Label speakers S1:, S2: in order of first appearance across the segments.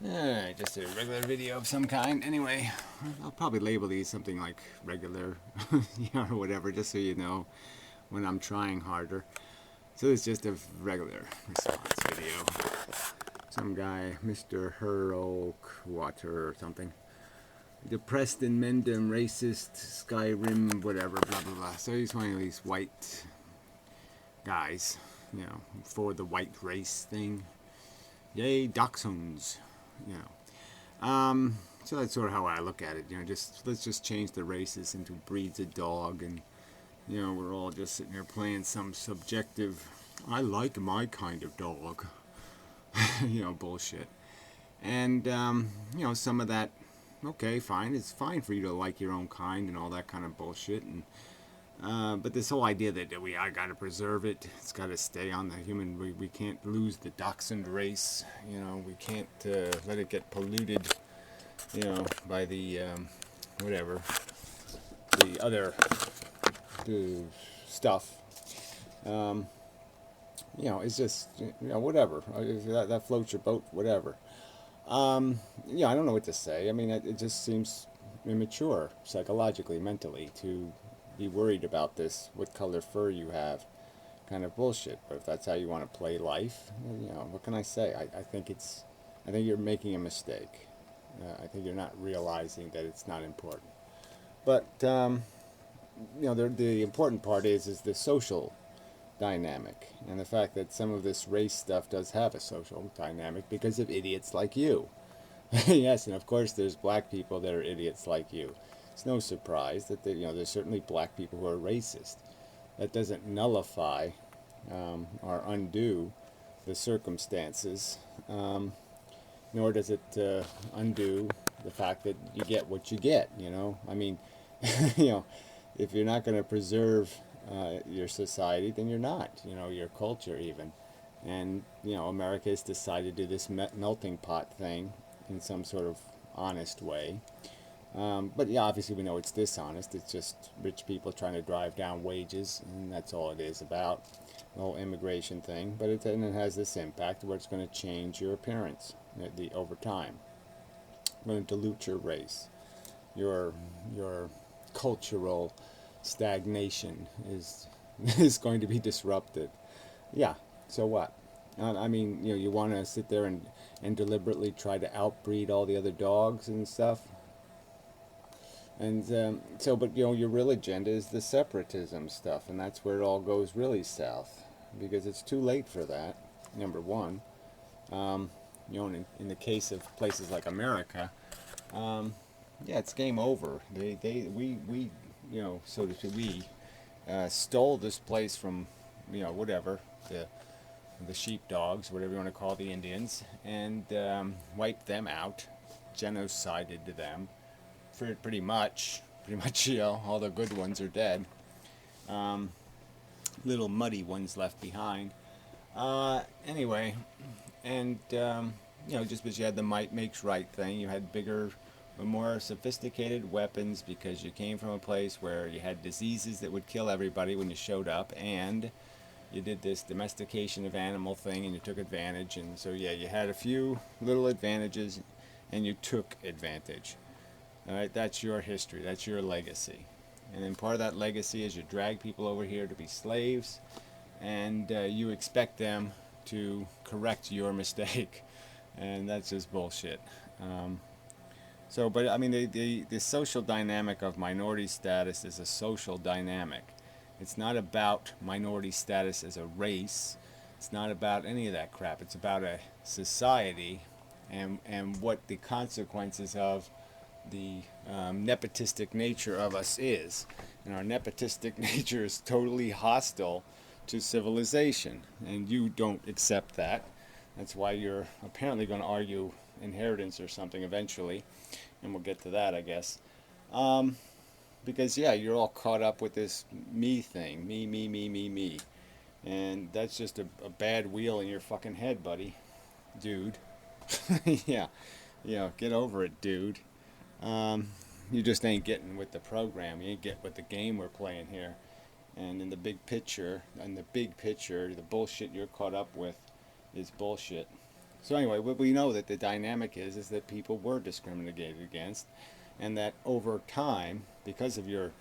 S1: Alright, just a regular video of some kind. Anyway, I'll probably label these something like regular, or whatever, just so you know when I'm trying harder. So it's just a regular response video. Some guy, MrHerrIQarthur or something. Depressed Inmendham, racist, Skyrim, whatever, blah blah blah. So he's one of these white guys, for the white race thing. Yay, dachshunds, you know. So that's sort of how I look at it. Let's just change the races into breeds of dog, and we're all just sitting here playing some subjective. I like my kind of dog, bullshit. And some of that. Okay, fine. It's fine for you to like your own kind and all that kind of bullshit. And but this whole idea that I got to preserve it, it's got to stay on the human. We can't lose the dachshund race. We can't let it get polluted. By the whatever, the other stuff. It's just whatever. If that floats your boat, whatever. I don't know what to say. I mean, it just seems immature psychologically, mentally, to be worried about this, what color fur you have, kind of bullshit. But if that's how you want to play life, what can I say? I think you're making a mistake. I think you're not realizing that it's not important. But the important part is the social dynamic, and the fact that some of this race stuff does have a social dynamic because of idiots like you. Yes, and of course there's black people that are idiots like you. It's no surprise that there's certainly black people who are racist. That doesn't nullify or undo the circumstances, nor does it undo the fact that you get what you get. I mean, if you're not going to preserve your society, then you're not. Your culture even. And America has decided to do this melting pot thing in some sort of honest way. But yeah, obviously we know it's dishonest. It's just rich people trying to drive down wages, and that's all it is about, the whole immigration thing. But it has this impact where it's going to change your appearance over time. It's going to dilute your race. Your cultural stagnation is going to be disrupted. Yeah, so what? I mean, you want to sit there and deliberately try to outbreed all the other dogs and stuff. And but your real agenda is the separatism stuff, and that's where it all goes really south, because it's too late for that. Number one, in the case of places like America, yeah, it's game over. We so to speak, we stole this place from whatever the sheepdogs, whatever you want to call the Indians, and wiped them out, genocided them. For pretty much, all the good ones are dead. Little muddy ones left behind. Anyway, and just because you had the might makes right thing, you had bigger, more sophisticated weapons because you came from a place where you had diseases that would kill everybody when you showed up, and you did this domestication of animal thing, and you took advantage. And so yeah, you had a few little advantages, and you took advantage. All right, that's your history. That's your legacy. And then part of that legacy is you drag people over here to be slaves, and you expect them to correct your mistake, and that's just bullshit. But I mean, the social dynamic of minority status is a social dynamic. It's not about minority status as a race. It's not about any of that crap. It's about a society, and what the consequences of the nepotistic nature of us is. And our nepotistic nature is totally hostile to civilization, and you don't accept that. That's why you're apparently going to argue inheritance or something eventually, and we'll get to that, I guess. Because yeah, you're all caught up with this me thing, me, and that's just a bad wheel in your fucking head, buddy, dude. Yeah, get over it, dude. You just ain't getting with the program. You ain't getting with the game we're playing here. And in the big picture, the bullshit you're caught up with is bullshit. So anyway, what we know that the dynamic is that people were discriminated against, and that over time, because of your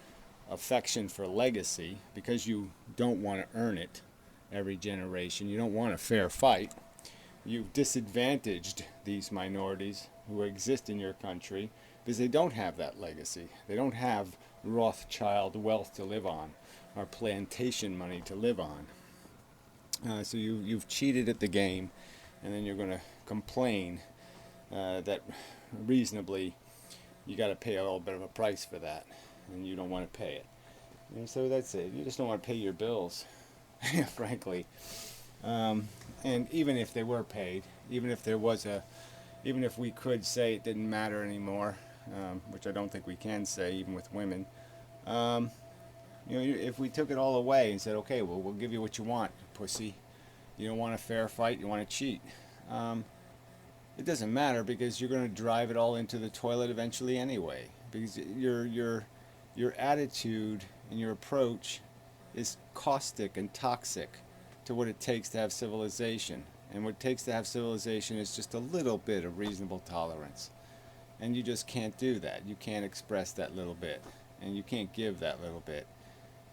S1: affection for legacy, because you don't want to earn it every generation, you don't want a fair fight, you've disadvantaged these minorities who exist in your country because they don't have that legacy. They don't have Rothschild wealth to live on or plantation money to live on. So you've cheated at the game, and then you're going to complain that reasonably you got to pay a little bit of a price for that, and you don't want to pay it. And so that's it. You just don't want to pay your bills, frankly. And even if they were paid, even if there was even if we could say it didn't matter anymore, which I don't think we can say, even with women, if we took it all away and said, okay, well, we'll give you what you want, pussy. You don't want a fair fight, you want to cheat. It doesn't matter because you're going to drive it all into the toilet eventually anyway. Because your attitude and your approach is caustic and toxic to what it takes to have civilization. And what it takes to have civilization is just a little bit of reasonable tolerance. And you just can't do that. You can't express that little bit. And you can't give that little bit.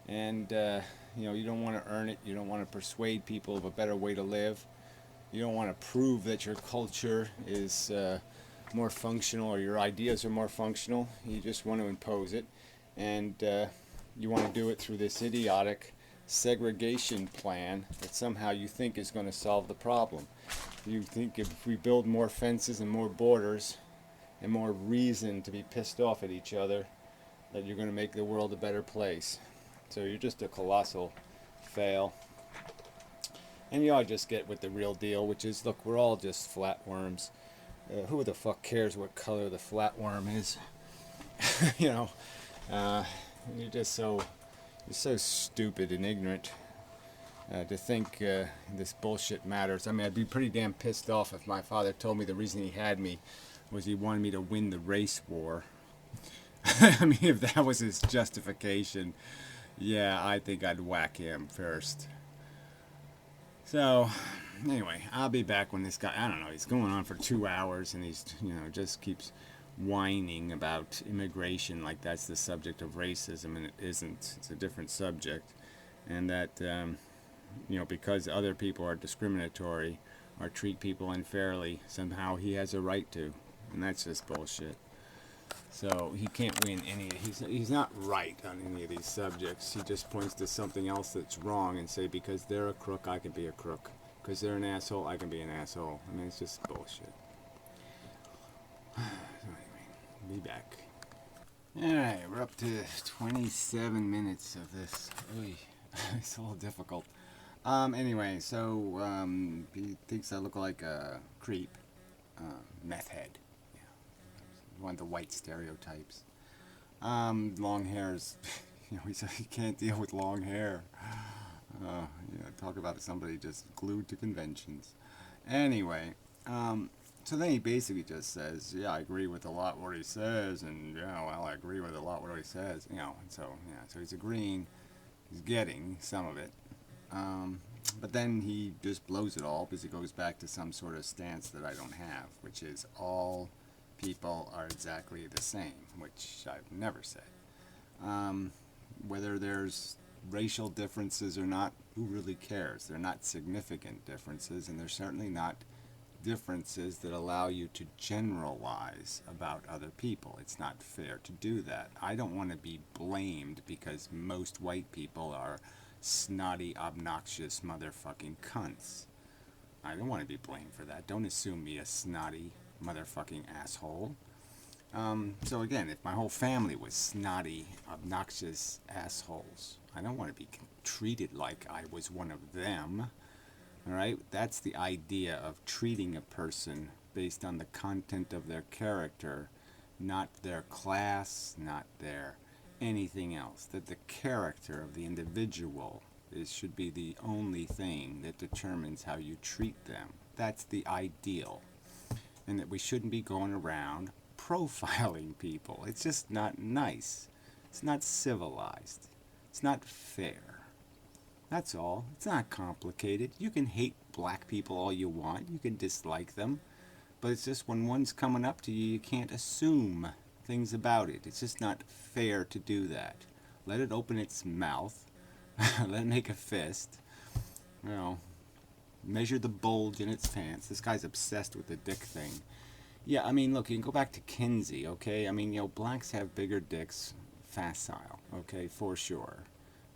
S1: And, you don't want to earn it. You don't want to persuade people of a better way to live. You don't want to prove that your culture is more functional or your ideas are more functional. You just want to impose it. And you want to do it through this idiotic segregation plan that somehow you think is going to solve the problem. You think if we build more fences and more borders and more reason to be pissed off at each other, that you're going to make the world a better place. So you're just a colossal fail. And you ought to just get with the real deal, which is, look, we're all just flatworms. Who the fuck cares what color the flatworm is? You're just so stupid and ignorant to think this bullshit matters. I mean, I'd be pretty damn pissed off if my father told me the reason he had me was he wanted me to win the race war. I mean, if that was his justification, yeah, I think I'd whack him first. So, anyway, I'll be back when this guy, I don't know, he's going on for 2 hours and he's, just keeps whining about immigration like that's the subject of racism, and it isn't. It's a different subject. And that, because other people are discriminatory or treat people unfairly, somehow he has a right to. And that's just bullshit. So he can't win he's not right on any of these subjects. He just points to something else that's wrong and say, because they're a crook, I can be a crook. Because they're an asshole, I can be an asshole. I mean, it's just bullshit. So anyway, be back. Alright, we're up to 27 minutes of this. Oy, it's a little difficult. Anyway, so he thinks I look like a creep. Meth head. One of the white stereotypes. Long hair's, he can't deal with long hair. Talk about somebody just glued to conventions. Anyway, so then he basically just says, yeah, I agree with a lot what he says, and I agree with a lot what he says, and so he's agreeing, he's getting some of it. But then he just blows it all because he goes back to some sort of stance that I don't have, which is all people are exactly the same, which I've never said. Whether there's racial differences or not, who really cares? They're not significant differences, and they're certainly not differences that allow you to generalize about other people. It's not fair to do that. I don't want to be blamed because most white people are snotty, obnoxious motherfucking cunts. I don't want to be blamed for that. Don't assume me a snotty motherfucking asshole. So again, if my whole family was snotty, obnoxious assholes, I don't want to be treated like I was one of them. Alright? That's the idea of treating a person based on the content of their character, not their class, not their anything else. That the character of the individual should be the only thing that determines how you treat them. That's the ideal. And that we shouldn't be going around profiling people. It's just not nice. It's not civilized. It's not fair. That's all. It's not complicated. You can hate black people all you want. You can dislike them. But it's just when one's coming up to you, you can't assume things about it. It's just not fair to do that. Let it open its mouth. Let it make a fist. You know, measure the bulge in its pants. This guy's obsessed with the dick thing. Yeah, I mean, look, you can go back to Kinsey, okay? I mean, blacks have bigger dicks, facile, okay, for sure.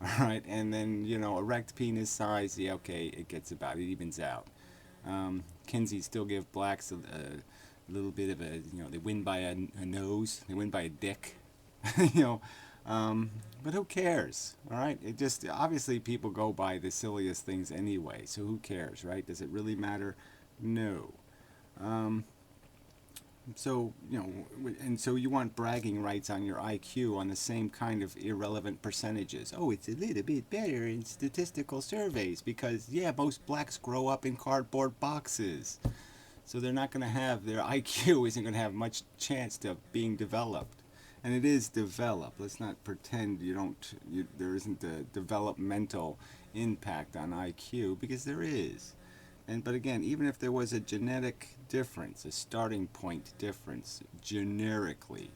S1: All right, and then, erect penis size, yeah, okay, it gets about, it evens out. Kinsey still give blacks a little bit of a, they win by a nose, they win by a dick, but who cares, all right? It just, obviously people go by the silliest things anyway, so who cares, right? Does it really matter? No. So, and so you want bragging rights on your IQ on the same kind of irrelevant percentages. Oh, it's a little bit better in statistical surveys because, yeah, most blacks grow up in cardboard boxes. So they're not going to have, their IQ isn't going to have much chance to being developed. And it is developed. Let's not pretend there isn't a developmental impact on IQ, because there is. But again, even if there was a genetic difference, a starting point difference, generically,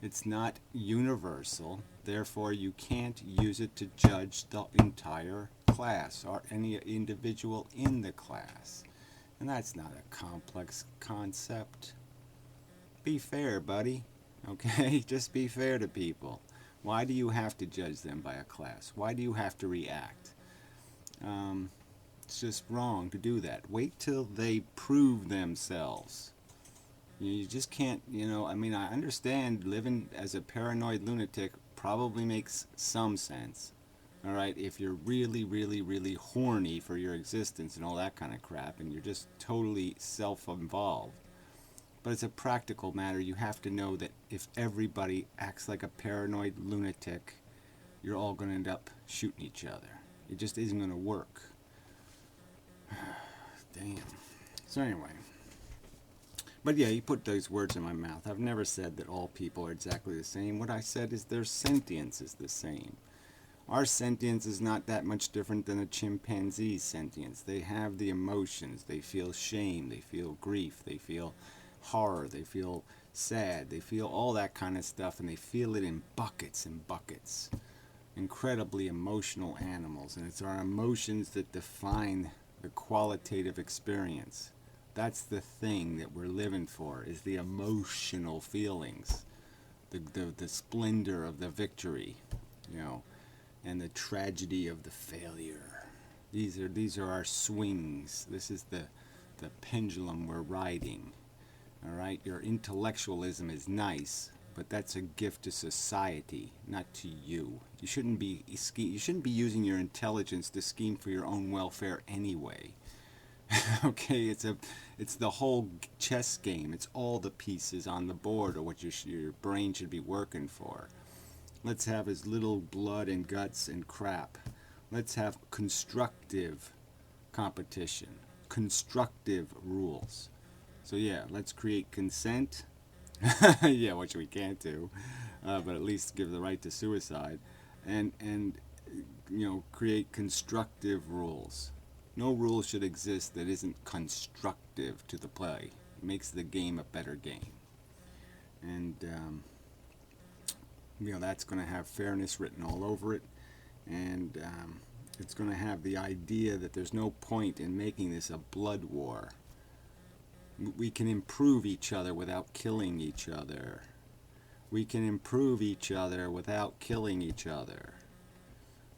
S1: it's not universal. Therefore, you can't use it to judge the entire class or any individual in the class. And that's not a complex concept. Be fair, buddy. Okay? Just be fair to people. Why do you have to judge them by a class? Why do you have to react? It's just wrong to do that. Wait till they prove themselves. You just can't, I mean, I understand living as a paranoid lunatic probably makes some sense. All right, if you're really, really, really horny for your existence and all that kind of crap, and you're just totally self-involved. But it's a practical matter. You have to know that if everybody acts like a paranoid lunatic, you're all going to end up shooting each other. It just isn't going to work. Damn. So anyway. But yeah, you put those words in my mouth. I've never said that all people are exactly the same. What I said is their sentience is the same. Our sentience is not that much different than a chimpanzee's sentience. They have the emotions. They feel shame. They feel grief. They feel horror. They feel sad. They feel all that kind of stuff, and they feel it in buckets and buckets. Incredibly emotional animals, and it's our emotions that define the qualitative experience. That's the thing that we're living for, is the emotional feelings, the splendor of the victory, and the tragedy of the failure. These are our swings. This is the pendulum we're riding. All right, your intellectualism is nice, but that's a gift to society, not to you. You shouldn't be using your intelligence to scheme for your own welfare anyway. Okay, it's the whole chess game. It's all the pieces on the board or what your brain should be working for. Let's have as little blood and guts and crap. Let's have constructive competition, constructive rules. So yeah, let's create consent. Yeah, which we can't do, but at least give the right to suicide, and create constructive rules. No rule should exist that isn't constructive to the play. It makes the game a better game, and that's going to have fairness written all over it, and it's going to have the idea that there's no point in making this a blood war. We can improve each other without killing each other. We can improve each other without killing each other.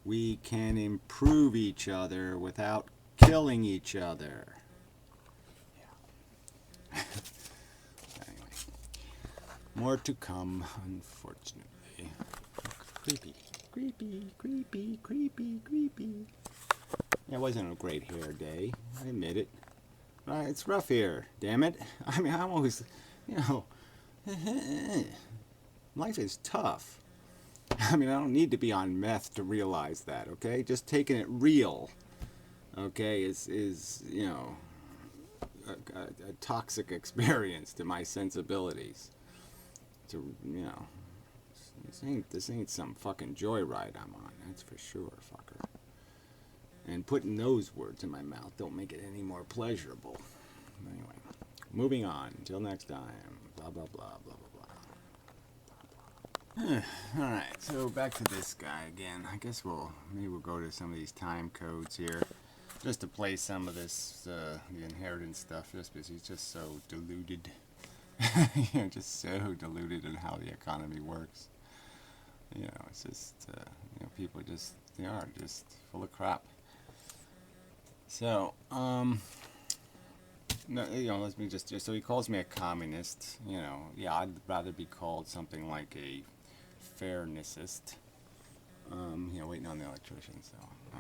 S1: We can improve each other without killing each other. Yeah. Anyway, more to come, unfortunately. Creepy, creepy, creepy, creepy, creepy. Yeah, it wasn't a great hair day. I admit it. It's rough here, damn it. I mean, I'm always, life is tough. I mean, I don't need to be on meth to realize that, okay? Just taking it real, okay, is a toxic experience to my sensibilities. This ain't some fucking joyride I'm on, that's for sure, fucker. And putting those words in my mouth don't make it any more pleasurable. Anyway, moving on. Until next time. Blah, blah, blah, blah, blah, blah. Alright, so back to this guy again. I guess maybe we'll go to some of these time codes here. Just to play some of this, the inheritance stuff, just because he's just so deluded. Just so deluded in how the economy works. It's just, people they are just full of crap. So, no, let me so he calls me a communist. Yeah, I'd rather be called something like a fairnessist. Waiting on the electrician, so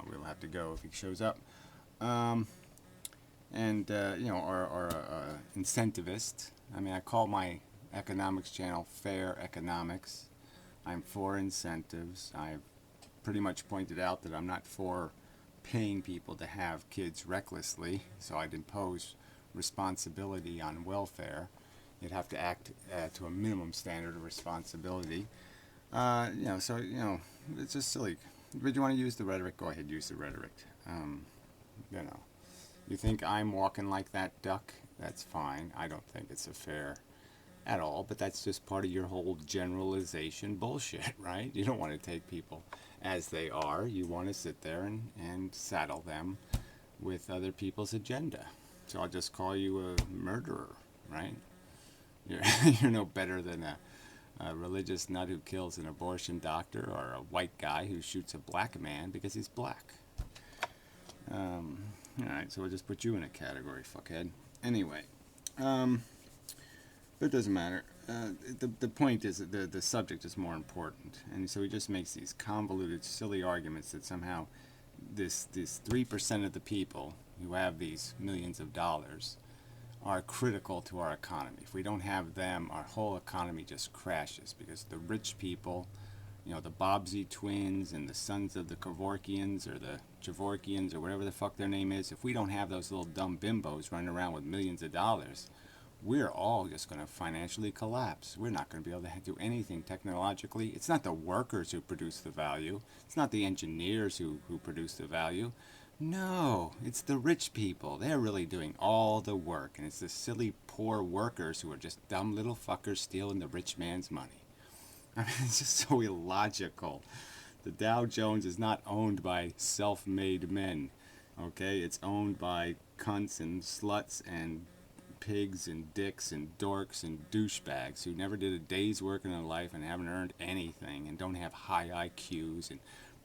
S1: we'll have to go if he shows up. Or incentivist. I mean, I call my economics channel Fair Economics. I'm for incentives. I've pretty much pointed out that I'm not for paying people to have kids recklessly, so I'd impose responsibility on welfare. You'd have to act to a minimum standard of responsibility. It's just silly. Would you want to use the rhetoric? Go ahead, use the rhetoric. You think I'm walking like that duck? That's fine. I don't think it's fair at all, but that's just part of your whole generalization bullshit, right? You don't want to take people as they are. You want to sit there and saddle them with other people's agenda. So I'll just call you a murderer, right? You're no better than a religious nut who kills an abortion doctor, or a white guy who shoots a black man because he's black. Alright, so we'll just put you in a category, fuckhead. Anyway, but it doesn't matter. The point is that the subject is more important. And so he just makes these convoluted, silly arguments that somehow this 3% of the people who have these millions of dollars are critical to our economy. If we don't have them, our whole economy just crashes, because the rich people, the Bobbsey twins and the sons of the Kevorkians or the Javorkians or whatever the fuck their name is, if we don't have those little dumb bimbos running around with millions of dollars, we're all just going to financially collapse. We're not going to be able to do anything technologically. It's not the workers who produce the value. It's not the engineers who produce the value. No, it's the rich people. They're really doing all the work. And it's the silly, poor workers who are just dumb little fuckers stealing the rich man's money. I mean, it's just so illogical. The Dow Jones is not owned by self-made men, okay? It's owned by cunts and sluts and pigs and dicks and dorks and douchebags who never did a day's work in their life and haven't earned anything and don't have high IQs and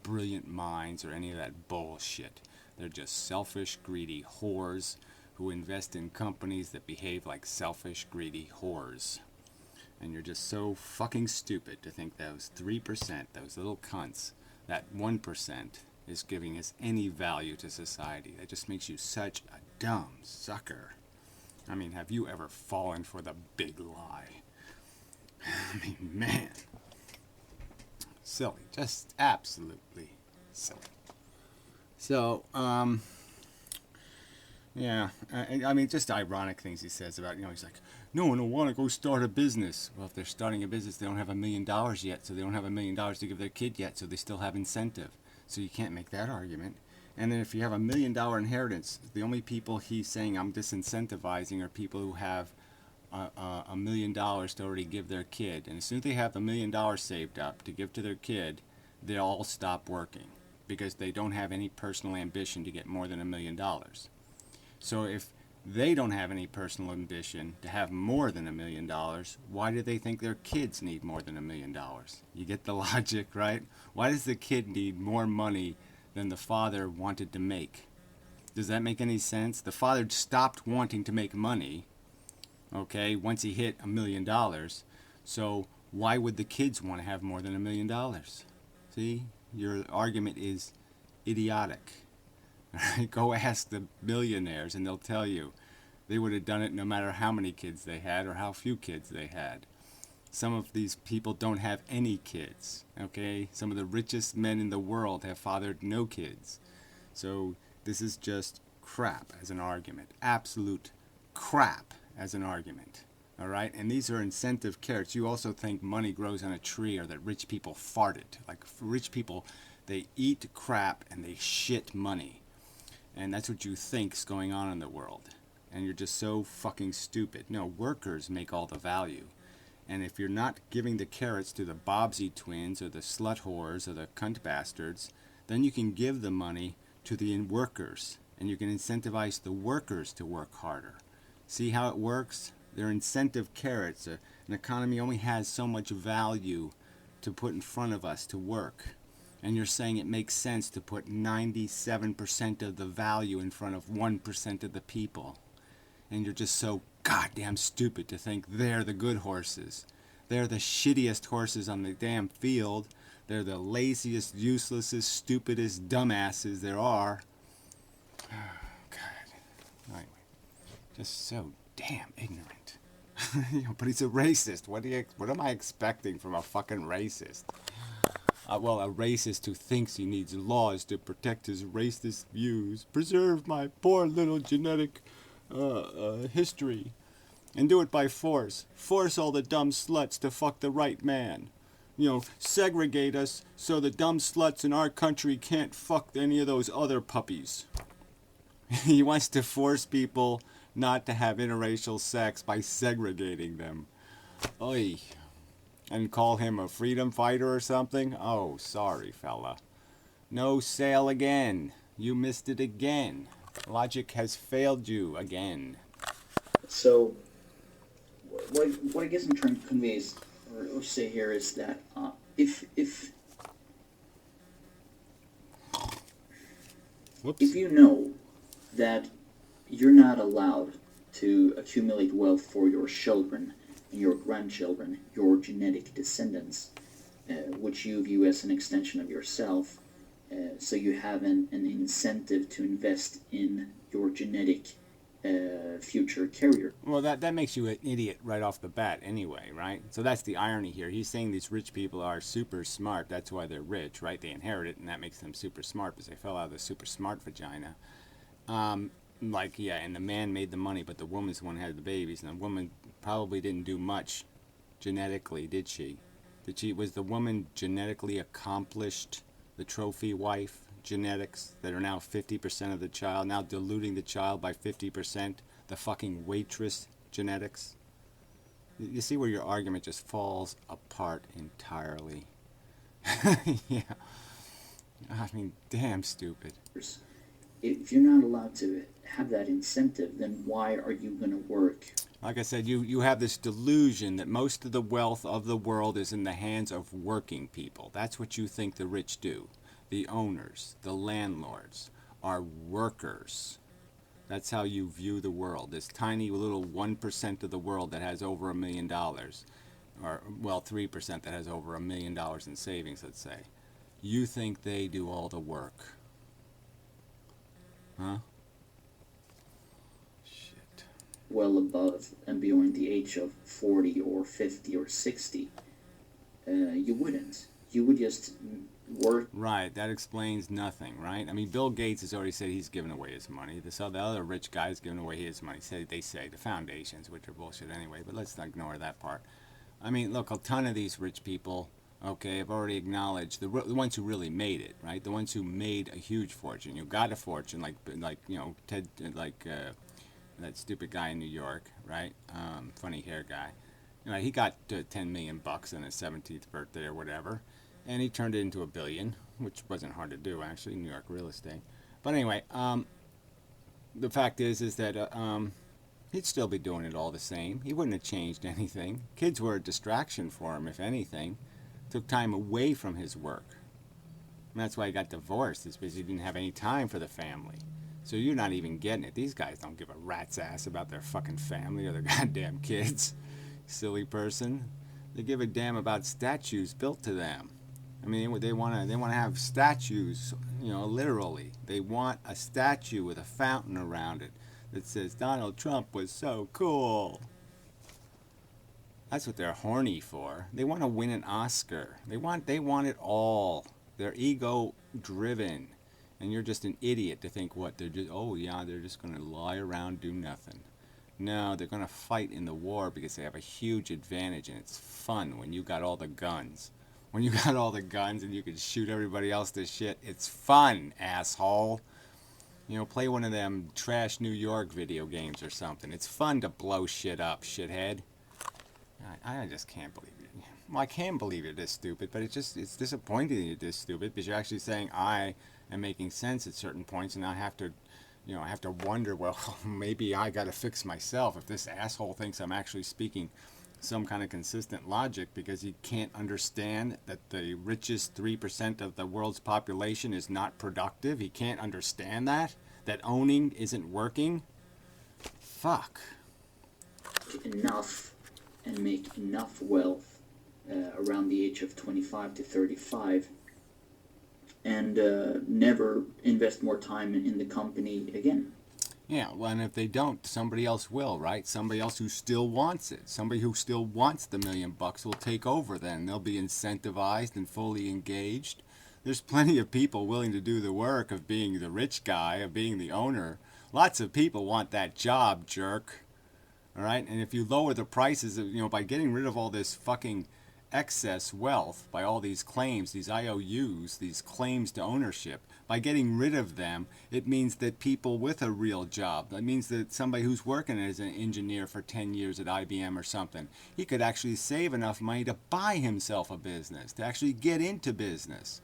S1: brilliant minds or any of that bullshit. They're just selfish, greedy whores who invest in companies that behave like selfish, greedy whores. And you're just so fucking stupid to think those 3%, those little cunts, that 1% is giving us any value to society. That just makes you such a dumb sucker. I mean, have you ever fallen for the big lie? I mean, man. Silly. Just absolutely silly. So, yeah. I mean, just ironic things he says about, he's like, no one will want to go start a business. Well, if they're starting a business, they don't have $1 million yet, so they don't have $1 million to give their kid yet, so they still have incentive. So you can't make that argument. And then if you have $1 million inheritance, the only people he's saying I'm disincentivizing are people who have $1 million to already give their kid. And as soon as they have $1 million saved up to give to their kid, they'll all stop working because they don't have any personal ambition to get more than $1 million. So if they don't have any personal ambition to have more than $1 million, why do they think their kids need more than $1 million? You get the logic, right? Why does the kid need more money than the father wanted to make? Does that make any sense? The father stopped wanting to make money, okay, once he hit $1 million. So why would the kids want to have more than $1 million? See, your argument is idiotic. Go ask the billionaires and they'll tell you they would have done it no matter how many kids they had or how few kids they had. Some of these people don't have any kids, okay? Some of the richest men in the world have fathered no kids. So this is just crap as an argument. Absolute crap as an argument, all right? And these are incentive carrots. You also think money grows on a tree or that rich people farted. Like rich people, they eat crap and they shit money. And that's what you think's going on in the world. And you're just so fucking stupid. No, workers make all the value. And if you're not giving the carrots to the Bobbsey twins or the slut whores or the cunt bastards, then you can give the money to the workers. And you can incentivize the workers to work harder. See how it works? They're incentive carrots. An economy only has so much value to put in front of us to work. And you're saying it makes sense to put 97% of the value in front of 1% of the people. And you're just so goddamn stupid to think they're the good horses. They're the shittiest horses on the damn field. They're the laziest, uselessest, stupidest dumbasses there are. Oh, God. Anyway, just so damn ignorant. But he's a racist. What am I expecting from a fucking racist? Well, a racist who thinks he needs laws to protect his racist views, preserve my poor little genetic history, and do it by force. Force all the dumb sluts to fuck the right man. Segregate us so the dumb sluts in our country can't fuck any of those other puppies. He wants to force people not to have interracial sex by segregating them. Oy. And call him a freedom fighter or something? Oh, sorry, fella. No sale again. You missed it again. Logic has failed you again.
S2: So, what I guess I'm trying to convey is, or say here is that if you know that you're not allowed to accumulate wealth for your children and your grandchildren, your genetic descendants, which you view as an extension of yourself, so you have an incentive to invest in your genetic future carrier.
S1: Well, that makes you an idiot right off the bat anyway, right? So that's the irony here. He's saying these rich people are super smart. That's why they're rich, right? They inherit it, and that makes them super smart because they fell out of the super smart vagina. And the man made the money, but the woman's the one who had the babies, and the woman probably didn't do much genetically, did she? Was the woman genetically accomplished, the trophy wife genetics that are now 50% of the child, now diluting the child by 50%, the fucking waitress genetics? You see where your argument just falls apart entirely. Yeah. I mean, damn stupid.
S2: If you're not allowed to have that incentive, then why are you going to work?
S1: Like I said, you have this delusion that most of the wealth of the world is in the hands of working people. That's what you think the rich do. The owners, the landlords, are workers. That's how you view the world. This tiny little 1% of the world that has over $1 million, or, well, 3% that has over $1 million in savings, let's say. You think they do all the work. Huh? Shit.
S2: Well above and beyond the age of 40 or 50 or 60, you wouldn't. You would just work.
S1: Right, that explains nothing, right? I mean, Bill Gates has already said he's giving away his money. The other rich guy is giving away his money. They say, the foundations, which are bullshit anyway, but let's not ignore that part. I mean, look, a ton of these rich people, okay, have already acknowledged, the ones who really made it, right? The ones who made a huge fortune. You got a fortune, like Ted, that stupid guy in New York, right? Funny hair guy. He got $10 million on his 17th birthday or whatever. And he turned it into $1 billion, which wasn't hard to do, actually, New York real estate. But anyway, the fact is that he'd still be doing it all the same. He wouldn't have changed anything. Kids were a distraction for him, if anything. Took time away from his work. And that's why he got divorced, is because he didn't have any time for the family. So you're not even getting it. These guys don't give a rat's ass about their fucking family or their goddamn kids. Silly person. They give a damn about statues built to them. I mean, they want to have statues, literally. They want a statue with a fountain around it that says Donald Trump was so cool. That's what they're horny for. They want to win an Oscar. They want it all. They're ego driven. And you're just an idiot to think they're just going to lie around, do nothing. No, they're going to fight in the war because they have a huge advantage, and it's fun when you got all the guns. When you got all the guns and you can shoot everybody else to shit, it's fun, asshole. You know, play one of them trash New York video games or something. It's fun to blow shit up, shithead. I just can't believe it. Well, I can believe you're this stupid, but it's disappointing that you're this stupid because you're actually saying I am making sense at certain points, and I have to, I have to wonder, well, maybe I got to fix myself if this asshole thinks I'm actually speaking some kind of consistent logic because he can't understand that the richest 3% of the world's population is not productive. He can't understand that owning isn't working. Fuck.
S2: Enough and make enough wealth around the age of 25 to 35 and never invest more time in the company again.
S1: Yeah, well, and if they don't, somebody else will, right? Somebody else who still wants it. Somebody who still wants the $1,000,000 will take over then. They'll be incentivized and fully engaged. There's plenty of people willing to do the work of being the rich guy, of being the owner. Lots of people want that job, jerk. All right? And if you lower the prices, by getting rid of all this fucking excess wealth, by all these claims, these IOUs, these claims to ownership, by getting rid of them, it means that people with a real job, that means that somebody who's working as an engineer for 10 years at IBM or something, he could actually save enough money to buy himself a business, to actually get into business.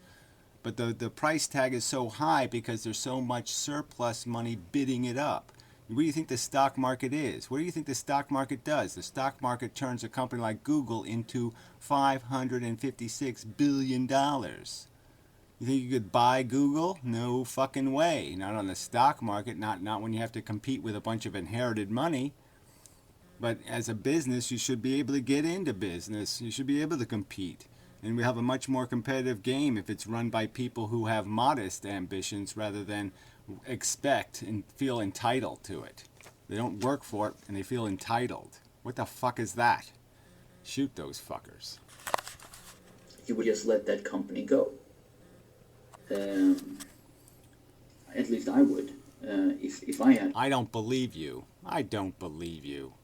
S1: But the price tag is so high because there's so much surplus money bidding it up. What do you think the stock market is? What do you think the stock market does? The stock market turns a company like Google into $556 billion. You think you could buy Google? No fucking way. Not on the stock market, not when you have to compete with a bunch of inherited money. But as a business, you should be able to get into business. You should be able to compete. And we have a much more competitive game if it's run by people who have modest ambitions rather than expect and feel entitled to it. They don't work for it and they feel entitled. What the fuck is that? Shoot those fuckers.
S2: You would just let that company go. At least I would. If I had.
S1: I don't believe you. I don't believe you.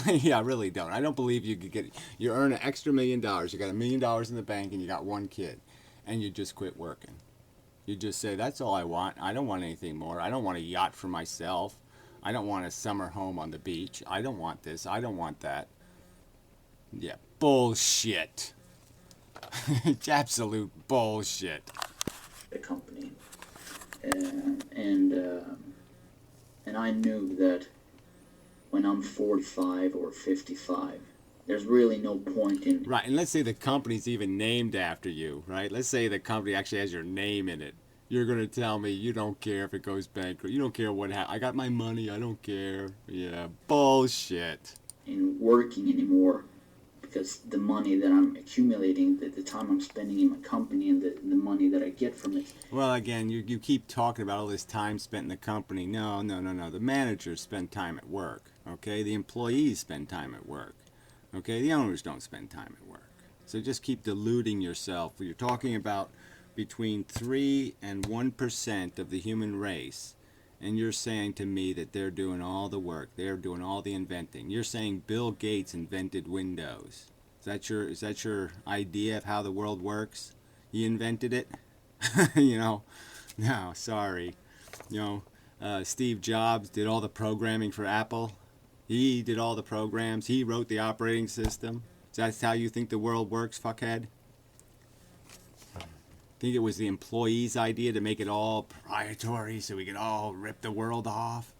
S1: Yeah, I really don't. I don't believe you could you earn an extra $1,000,000. You got $1,000,000 in the bank and you got one kid, and you just quit working. You just say, that's all I want. I don't want anything more. I don't want a yacht for myself. I don't want a summer home on the beach. I don't want this. I don't want that. Yeah, bullshit. It's absolute bullshit.
S2: The company, and I knew that when I'm 45 or 55, there's really no point in...
S1: Right, and let's say the company's even named after you, right? Let's say the company actually has your name in it. You're going to tell me you don't care if it goes bankrupt. You don't care what happens. I got my money. I don't care. Yeah, bullshit.
S2: In working anymore, because the money that I'm accumulating, the time I'm spending in my company and the money that I get from it...
S1: Well, again, you keep talking about all this time spent in the company. No. The managers spend time at work, okay? The employees spend time at work. Okay, the owners don't spend time at work. So just keep deluding yourself. You're talking about between 3 and 1% of the human race, and you're saying to me that they're doing all the work. They're doing all the inventing. You're saying Bill Gates invented Windows. Is that your idea of how the world works? He invented it? No, sorry. Steve Jobs did all the programming for Apple. He did all the programs. He wrote the operating system. That's how you think the world works, fuckhead? Think it was the employees' idea to make it all proprietary so we could all rip the world off?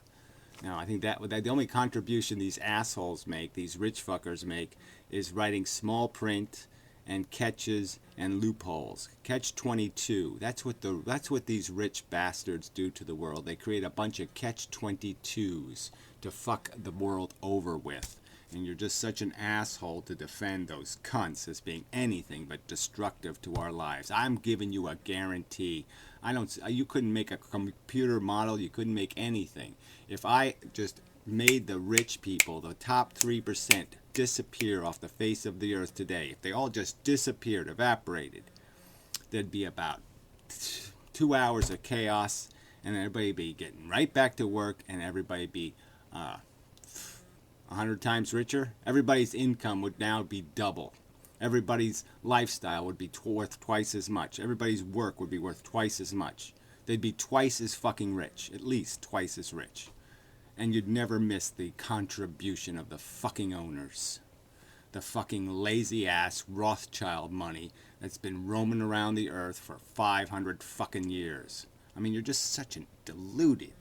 S1: No, I think that the only contribution these assholes make, these rich fuckers make, is writing small print and catches and loopholes. Catch 22. That's what these rich bastards do to the world. They create a bunch of catch 22s to fuck the world over with. And you're just such an asshole to defend those cunts as being anything but destructive to our lives. I'm giving you a guarantee. You couldn't make a computer model. You couldn't make anything. If I just made the rich people, the top 3%, disappear off the face of the earth today, if they all just disappeared, evaporated, there'd be about 2 hours of chaos, and everybody be getting right back to work, and everybody be 100 times richer. Everybody's income would now be double. Everybody's lifestyle would be worth twice as much. Everybody's work would be worth twice as much. they'd be twice as fucking rich, at least twice as rich. And you'd never miss the contribution of the fucking owners. The fucking lazy ass Rothschild money that's been roaming around the earth for 500 fucking years. I mean, you're just such a deluded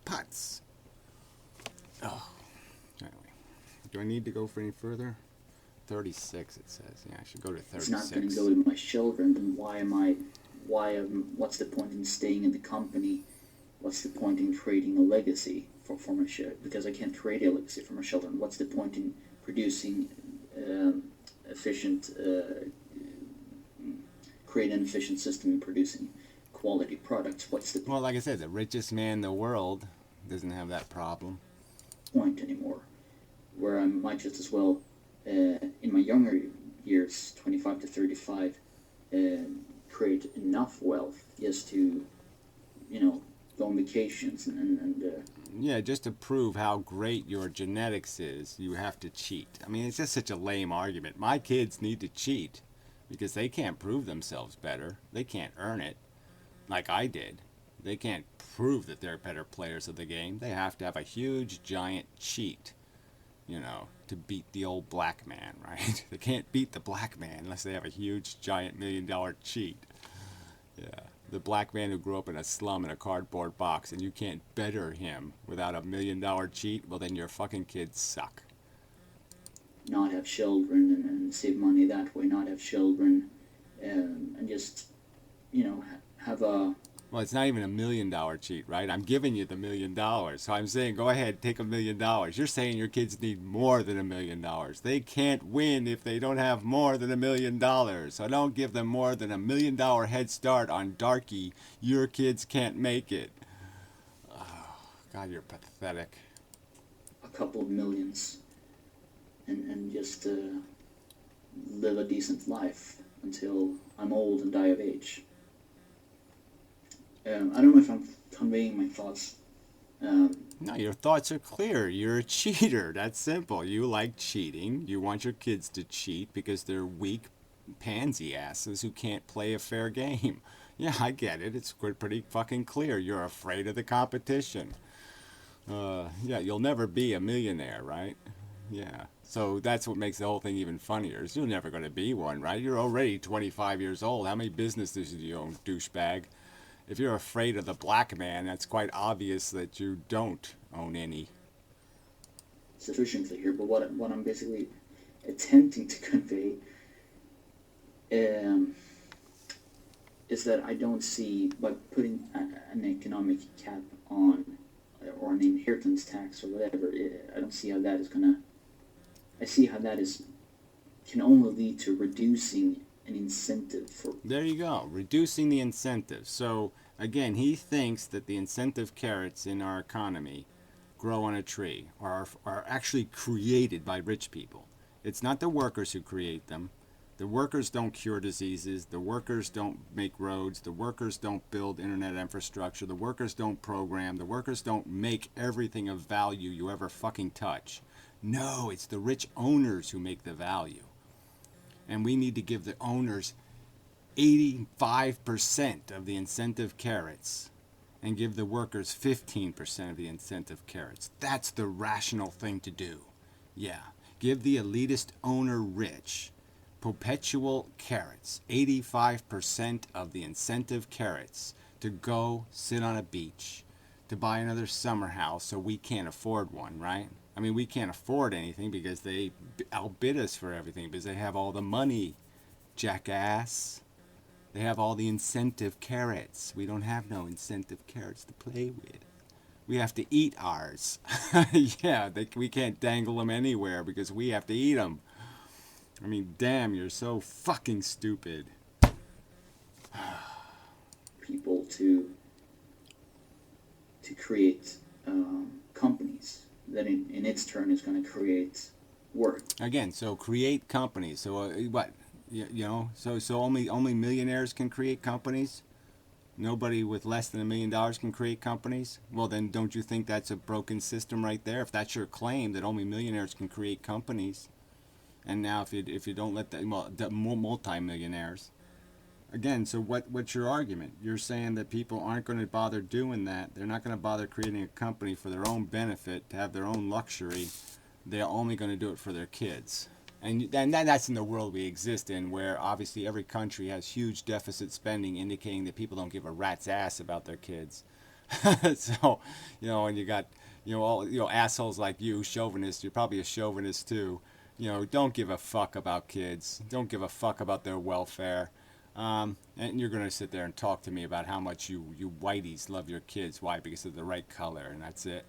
S1: putz. Oh. Anyway, do I need to go for any further? 36 it says. Yeah, I should go to 36.
S2: It's not going to go to my children, then what's the point in staying in the company? What's the point in creating a legacy for my children? Because I can't create a legacy for my children. What's the point in producing create an efficient system in producing quality products? What's the
S1: Well, like I said, the richest man in the world doesn't have that problem.
S2: point anymore? Where I might just as well, in my younger years, 25 to 35, create enough wealth just to, go on vacations and
S1: Yeah, just to prove how great your genetics is, you have to cheat. I mean, it's just such a lame argument. My kids need to cheat because they can't prove themselves better. They can't earn it like I did. They can't prove that they're better players of the game. They have to have a huge, giant cheat, to beat the old black man, right? They can't beat the black man unless they have a huge, giant $1 million cheat. Yeah. The black man who grew up in a slum in a cardboard box, and you can't better him without a $1 million cheat, well, then your fucking kids suck.
S2: not have children and save money that way, not have children, and just, have a...
S1: Well, it's not even a $1 million cheat, right? I'm giving you the $1 million. So I'm saying, go ahead, take $1 million. You're saying your kids need more than $1 million. They can't win if they don't have more than $1 million. So don't give them more than $1 million head start on Darky. Your kids can't make it. Oh, God, you're pathetic.
S2: a couple of millions and just live a decent life until I'm old and die of age. I don't know if I'm conveying my thoughts.
S1: No, your thoughts are clear. You're a cheater. That's simple. You like cheating. You want your kids to cheat because they're weak pansy asses who can't play a fair game. Yeah, I get it. It's pretty fucking clear. You're afraid of the competition. Yeah, you'll never be a millionaire, right? Yeah. So that's what makes the whole thing even funnier. Is you're never going to be one, right? You're already 25 years old. How many businesses do you own, douchebag? If you're afraid of the black man, that's quite obvious that you don't own any.
S2: Sufficiently here, but what I'm basically attempting to convey is that I don't see, by putting an economic cap on, or an inheritance tax or whatever, I don't see how that is gonna. I see how that can only lead to reducing an incentive for...
S1: There you go, reducing the incentive. So again, he thinks that the incentive carrots in our economy grow on a tree, or are actually created by rich people. It's not the workers who create them. The workers don't cure diseases. The workers don't make roads. The workers don't build internet infrastructure. The workers don't program. The workers don't make everything of value you ever fucking touch. No, it's the rich owners who make the value. And we need to give the owners 85% of the incentive carrots and give the workers 15% of the incentive carrots. That's the rational thing to do. Yeah, give the elitist owner rich perpetual carrots, 85% of the incentive carrots to go sit on a beach, to buy another summer house so we can't afford one, right? I mean, we can't afford anything because they outbid us for everything because they have all the money, jackass. They have all the incentive carrots. We don't have no incentive carrots to play with. We have to eat ours. Yeah, we can't dangle them anywhere because we have to eat them. I mean, damn, you're so fucking stupid.
S2: people to create companies that in its turn is going to create work.
S1: Again, so create companies. So what? So only millionaires can create companies? Nobody with less than $1 million can create companies? Well, then don't you think that's a broken system right there? If that's your claim, that only millionaires can create companies, and now if you don't let the multimillionaires, Again, so what's your argument? You're saying that people aren't going to bother doing that. They're not going to bother creating a company for their own benefit, to have their own luxury. They're only going to do it for their kids. And that's in the world we exist in, where obviously every country has huge deficit spending, indicating that people don't give a rat's ass about their kids. So, and you got, all, assholes like you, chauvinists. You're probably a chauvinist too. Don't give a fuck about kids. Don't give a fuck about their welfare. And you're gonna sit there and talk to me about how much you whiteys love your kids. Why? Because of the right color, and that's it.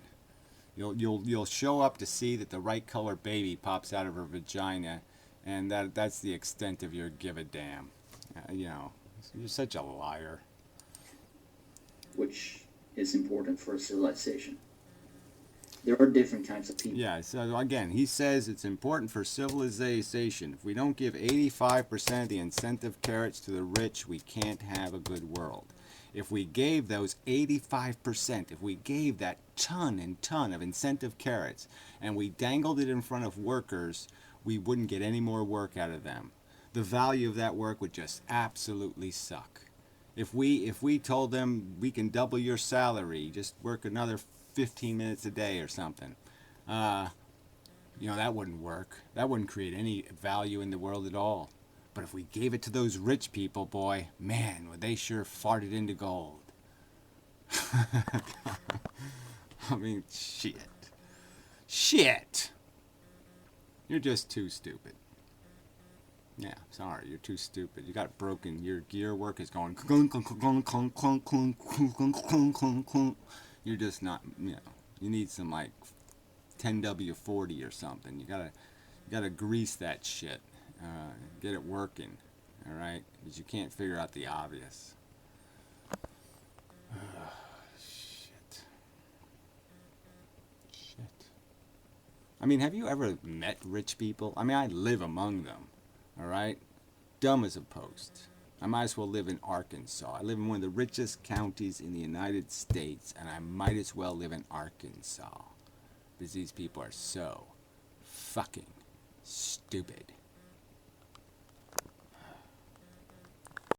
S1: You'll show up to see that the right color baby pops out of her vagina, and that's the extent of your give a damn. You're such a liar.
S2: which is important for civilization. There are different kinds of people.
S1: Yeah, so again, he says it's important for civilization. If we don't give 85% of the incentive carrots to the rich, we can't have a good world. If we gave those 85%, if we gave that ton and ton of incentive carrots and we dangled it in front of workers, we wouldn't get any more work out of them. The value of that work would just absolutely suck. If we told them we can double your salary, just work another 15 minutes a day or something, that wouldn't work. That wouldn't create any value in the world at all. But if we gave it to those rich people, boy, man, would they sure fart it into gold. I mean, shit. Shit! You're just too stupid. Yeah, sorry, you're too stupid. You got broken. Your gear work is going. You're just not. You need some like 10W40 or something. You gotta grease that shit. Get it working. All right, because you can't figure out the obvious. Shit. Shit. I mean, have you ever met rich people? I mean, I live among them. All right? Dumb as a post. I might as well live in Arkansas. I live in one of the richest counties in the United States, and I might as well live in Arkansas. Because these people are so fucking stupid.